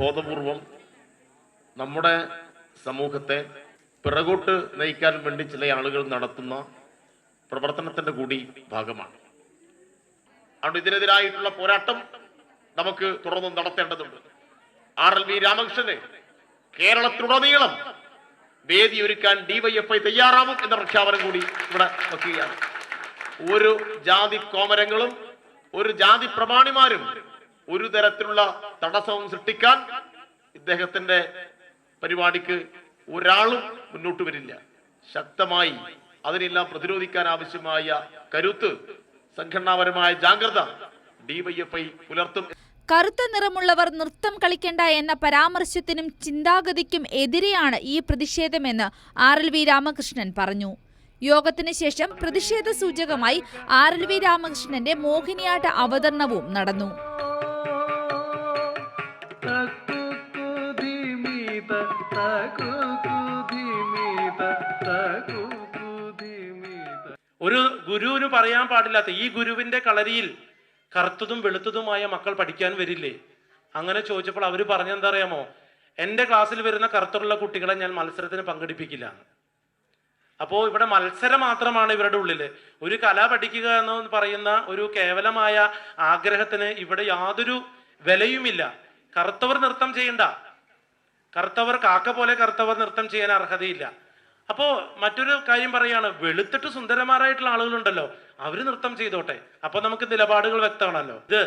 ബോധപൂർവം നമ്മുടെ സമൂഹത്തെ പിറകോട്ട് നയിക്കാൻ വേണ്ടി ചില ആളുകൾ നടത്തുന്ന പ്രവർത്തനത്തിന്റെ കൂടി ഭാഗമാണ്. അതുകൊണ്ട് ഇതിനെതിരായിട്ടുള്ള പോരാട്ടം നമുക്ക് തുടർന്നും നടത്തേണ്ടതുണ്ട്. RLV രാമകൃഷ്ണന് കേരളത്തിലുടനീളം വേദിയൊരുക്കാൻ DYFI തയ്യാറാവും എന്ന പ്രഖ്യാപനം കൂടി ഇവിടെ വയ്ക്കുകയാണ്. ഒരു ജാതി കോമരങ്ങളും ഒരു ജാതി പ്രമാണിമാരും ഒരു തരത്തിലുള്ള തടസ്സവും സൃഷ്ടിക്കാൻ ഇദ്ദേഹത്തിന്റെ പരിപാടിക്ക് ഒരാളും മുന്നോട്ട് വരില്ല. ശക്തമായി അതിനെല്ലാം പ്രതിരോധിക്കാൻ ആവശ്യമായ കരുത്ത്, സംഘടനാപരമായ ജാഗ്രത DYFI പുലർത്തും. കറുത്ത നിറമുള്ളവർ നൃത്തം കളിക്കേണ്ട എന്ന പരാമർശത്തിനും ചിന്താഗതിക്കും എതിരെയാണ് ഈ പ്രതിഷേധമെന്ന് RLV രാമകൃഷ്ണൻ പറഞ്ഞു. യോഗത്തിന് ശേഷം പ്രതിഷേധ സൂചകമായി RLV രാമകൃഷ്ണന്റെ മോഹിനിയാട്ട അവതരണവും നടന്നു. ഒരു ഗുരുവിന് പറയാൻ പാടില്ലാത്ത ഈ ഗുരുവിന്റെ കളരിയിൽ കറുത്തതും വെളുത്തതുമായ മക്കൾ പഠിക്കാൻ വരില്ലേ? അങ്ങനെ ചോദിച്ചപ്പോൾ അവർ പറഞ്ഞെന്താ അറിയാമോ? എൻ്റെ ക്ലാസ്സിൽ വരുന്ന കറുത്തുള്ള കുട്ടികളെ ഞാൻ മത്സരത്തിന് പങ്കെടുപ്പിക്കില്ല. അപ്പോൾ ഇവിടെ മത്സരം മാത്രമാണ് ഇവരുടെ ഉള്ളിൽ. ഒരു കല പഠിക്കുക എന്ന് പറയുന്ന ഒരു കേവലമായ ആഗ്രഹത്തിന് ഇവിടെ യാതൊരു വിലയുമില്ല. കറുത്തവർ നൃത്തം ചെയ്യണ്ട, കറുത്തവർ കാക്ക പോലെ കറുത്തവർ നൃത്തം ചെയ്യാൻ അർഹതയില്ല. അപ്പോ മറ്റൊരു കാര്യം പറയാണ്, വെളുത്തിട്ട് സുന്ദരന്മാരായിട്ടുള്ള ആളുകളുണ്ടല്ലോ, അവര് നൃത്തം ചെയ്തോട്ടെ. അപ്പൊ നമുക്ക് നിലപാടുകൾ വ്യക്തമാണല്ലോ. ഇത്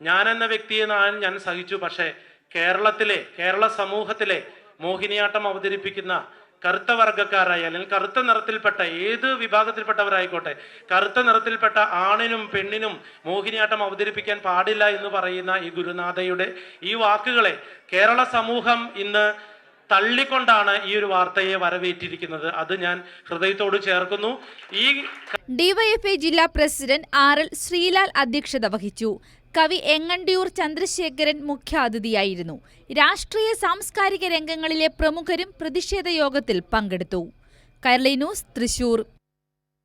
ഞാൻ എന്ന വ്യക്തിയെ ഞാൻ സഹിച്ചു. പക്ഷേ കേരള സമൂഹത്തിലെ മോഹിനിയാട്ടം അവതരിപ്പിക്കുന്ന കറുത്ത വർഗ്ഗക്കാരായ അല്ലെങ്കിൽ കറുത്ത നിറത്തിൽപ്പെട്ട ഏത് വിഭാഗത്തിൽപ്പെട്ടവരായിക്കോട്ടെ, കറുത്ത നിറത്തിൽപ്പെട്ട ആണിനും പെണ്ണിനും മോഹിനിയാട്ടം അവതരിപ്പിക്കാൻ പാടില്ല എന്ന് പറയുന്ന ഈ ഗുരുനാഥയുടെ ഈ വാക്കുകളെ കേരള സമൂഹം ഇന്ന് തള്ളിക്കൊണ്ടാണ് ഈ ഒരു വാർത്തയെ വരവേറ്റിരിക്കുന്നത്. അത് ഞാൻ ഹൃദയത്തോട് ചേർക്കുന്നു. ഈ DYFI ജില്ലാ പ്രസിഡന്റ് RL ശ്രീലാൽ അധ്യക്ഷത വഹിച്ചു. കവി എങ്ങണ്ടിയൂർ ചന്ദ്രശേഖരൻ മുഖ്യാതിഥിയായിരുന്നു. രാഷ്ട്രീയ സാംസ്കാരിക രംഗങ്ങളിലെ പ്രമുഖരും പ്രതിഷേധ യോഗത്തിൽ പങ്കെടുത്തു. കൈരളി ന്യൂസ്, തൃശൂർ.